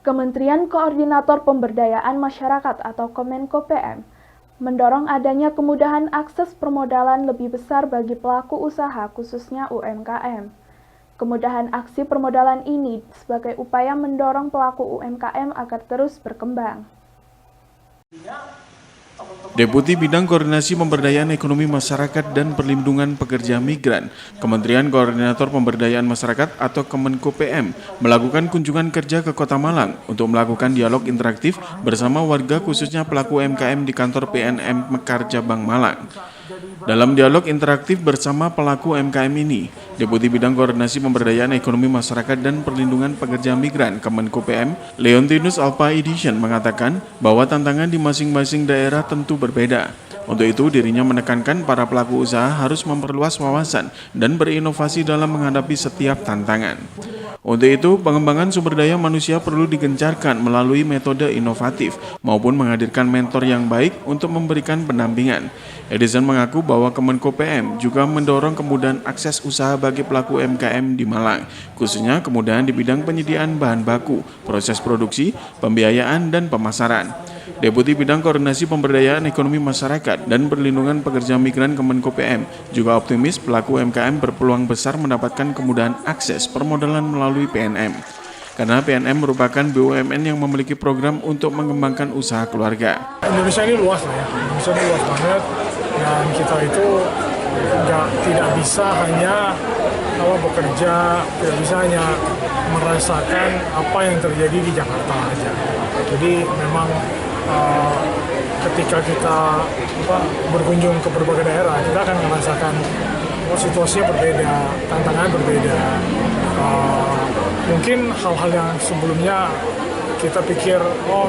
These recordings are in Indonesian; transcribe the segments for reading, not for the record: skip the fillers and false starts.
Kementerian Koordinator Pemberdayaan Masyarakat atau Kemenko PM mendorong adanya kemudahan akses permodalan lebih besar bagi pelaku usaha khususnya UMKM. Kemudahan aksi permodalan ini sebagai upaya mendorong pelaku UMKM agar terus berkembang. Deputi Bidang Koordinasi Pemberdayaan Ekonomi Masyarakat dan Perlindungan Pekerja Migran, Kementerian Koordinator Pemberdayaan Masyarakat atau Kemenko PM melakukan kunjungan kerja ke Kota Malang untuk melakukan dialog interaktif bersama warga khususnya pelaku UMKM di kantor PNM Mekar Cabang Malang. Dalam dialog interaktif bersama pelaku UMKM ini, Deputi Bidang Koordinasi Pemberdayaan Ekonomi Masyarakat dan Perlindungan Pekerja Migran Kemenko PM, Leontinus Alpha Edition mengatakan bahwa tantangan di masing-masing daerah tentu berbeda. Untuk itu, dirinya menekankan para pelaku usaha harus memperluas wawasan dan berinovasi dalam menghadapi setiap tantangan. Untuk itu, pengembangan sumber daya manusia perlu digencarkan melalui metode inovatif maupun menghadirkan mentor yang baik untuk memberikan pendampingan. Edison mengaku bahwa Kemenko PM juga mendorong kemudahan akses usaha bagi pelaku UMKM di Malang, khususnya kemudahan di bidang penyediaan bahan baku, proses produksi, pembiayaan, dan pemasaran. Deputi Bidang Koordinasi Pemberdayaan Ekonomi Masyarakat dan Perlindungan Pekerja Migran Kemenko PM juga optimis pelaku UMKM berpeluang besar mendapatkan kemudahan akses permodalan melalui PNM. Karena PNM merupakan BUMN yang memiliki program untuk mengembangkan usaha keluarga. Indonesia ini luas lah ya, Indonesia ini luas banget, dan kita itu tidak bisa hanya bekerja, tidak bisa hanya merasakan apa yang terjadi di Jakarta aja. Jadi memang ketika kita berkunjung ke berbagai daerah, kita akan merasakan situasinya berbeda, tantangan berbeda. Mungkin hal-hal yang sebelumnya kita pikir,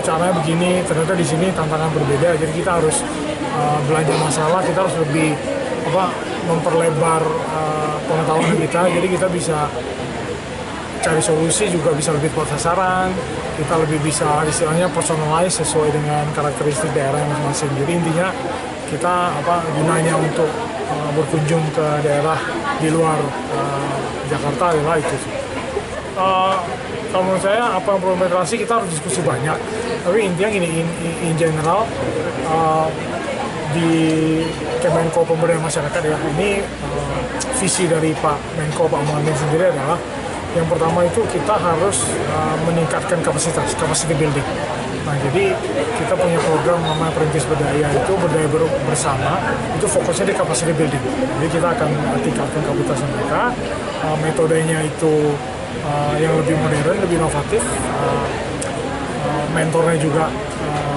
caranya begini, ternyata di sini tantangan berbeda. Jadi kita harus belanja masalah, kita harus lebih memperlebar pengetahuan kita. Jadi kita bisa cari solusi, juga bisa lebih tepat sasaran. Kita lebih bisa istilahnya personalize sesuai dengan karakteristik daerah masing-masing. Jadi intinya kita gunanya untuk berkunjung ke daerah di luar Jakarta adalah itu sih. Kalau menurut saya apa yang perlu integrasi kita harus diskusi banyak. Tapi intinya gini, in general di Kemenko Pemberdayaan Masyarakat ya, ini visi dari Pak Menko, Pak Muhammad sendiri adalah yang pertama itu kita harus meningkatkan capacity building. Nah, jadi kita punya program namanya Perintis Berdaya, itu berdaya bersama, itu fokusnya di capacity building. Jadi kita akan tingkatkan kapasitas mereka, metodenya itu yang lebih modern, lebih inovatif, mentornya juga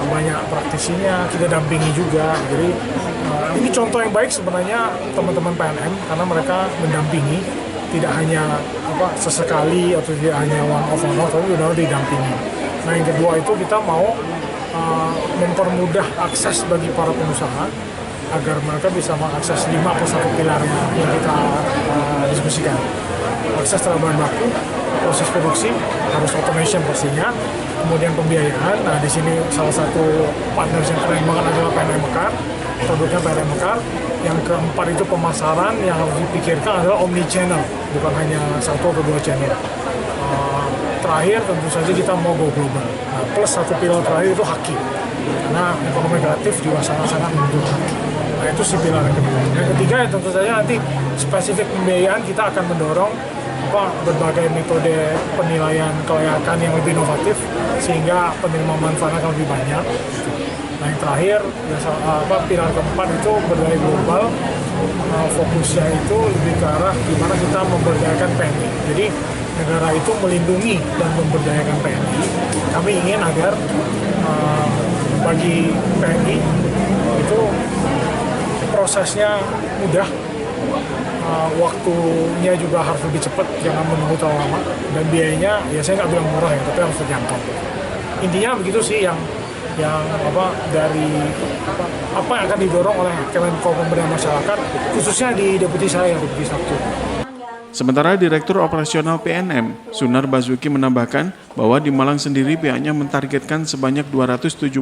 banyak praktisinya, kita dampingi juga. Jadi ini contoh yang baik sebenarnya teman-teman PNM, karena mereka mendampingi, tidak hanya sesekali atau tidak hanya one off, tapi benar-benar didampingi. Nah, yang kedua itu kita mau mempermudah akses bagi para pengusaha agar mereka bisa mengakses 5+1 pilar yang kita diskusikan. Akses terhadap bahan baku, proses produksi, harus automation pastinya, kemudian pembiayaan. Nah, di sini salah satu partner yang keren banget adalah PNM Mekar, produknya PNM Mekar. Yang keempat itu pemasaran, yang harus dipikirkan adalah omni channel, bukan hanya satu atau dua channel. Terakhir tentu saja kita mau go global. Nah, plus satu pilar terakhir itu haki, karena ekonomi kreatif juga sangat membutuhkan. Nah, itu si pilar yang kedua. Yang ketiga ya tentu saja nanti spesifik pembiayaan kita akan mendorong berbagai metode penilaian kelayakan yang lebih inovatif sehingga penerima manfaatnya akan lebih banyak. Nah, yang terakhir pilar keempat itu berdaya global. Fokusnya itu lebih ke arah gimana kita memberdayakan PMI. Jadi negara itu melindungi dan memberdayakan PMI. Kami ingin agar bagi PMI itu prosesnya mudah, waktunya juga harus lebih cepat, jangan menunggu terlalu lama, dan biayanya ya saya nggak bilang murah ya, tapi harus terjangkau. Intinya begitu sih yang dari apa yang akan didorong oleh Kemenko Pemberdayaan Masyarakat, khususnya di Deputi saya, Deputi Sabtu. Sementara Direktur Operasional PNM, Sunar Basuki menambahkan bahwa di Malang sendiri pihaknya mentargetkan sebanyak 270.000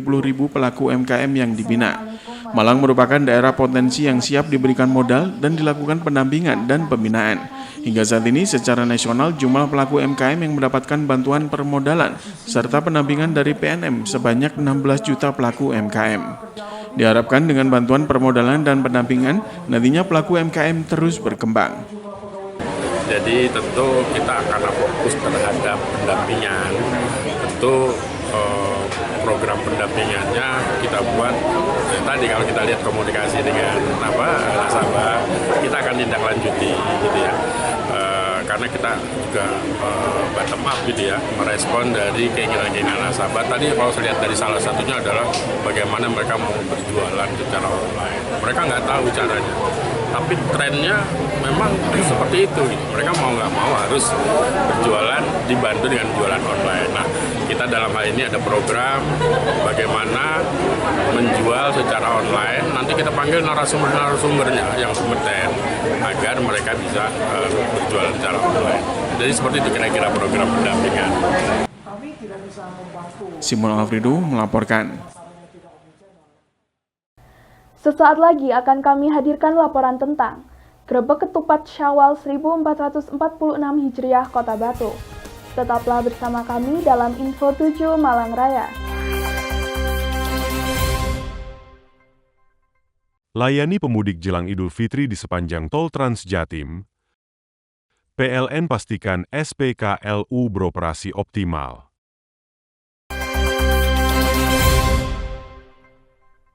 pelaku UMKM yang dibina. Malang merupakan daerah potensi yang siap diberikan modal dan dilakukan pendampingan dan pembinaan. Hingga saat ini secara nasional jumlah pelaku UMKM yang mendapatkan bantuan permodalan serta pendampingan dari PNM sebanyak 16 juta pelaku UMKM. Diharapkan dengan bantuan permodalan dan pendampingan, nantinya pelaku UMKM terus berkembang. Jadi tentu kita akan fokus terhadap pendampingan. Tentu program pendampingannya kita buat tadi kalau kita lihat komunikasi dengan nasabah, kita akan tindak lanjuti gitu ya. Karena kita juga bottom up gitu ya, merespon dari keinginan-keinginan nasabah. Tadi kalau saya lihat dari salah satunya adalah bagaimana mereka mau berjualan secara online. Mereka nggak tahu caranya, tapi trennya memang seperti itu. Gitu. Mereka mau nggak mau harus berjualan dibantu dengan jualan online. Nah, kita dalam hal ini ada program bagaimana menjual secara online. Nanti kita panggil narasumbernya yang kompeten agar mereka bisa berjualan secara online. Jadi seperti itu kira-kira program pendampingan. Simon Alfredo melaporkan. Sesaat lagi akan kami hadirkan laporan tentang Grebek Ketupat Syawal 1446 Hijriah Kota Batu. Tetaplah bersama kami dalam Info 7 Malang Raya. Layani pemudik jelang Idul Fitri di sepanjang Tol Trans Jatim. PLN pastikan SPKLU beroperasi optimal.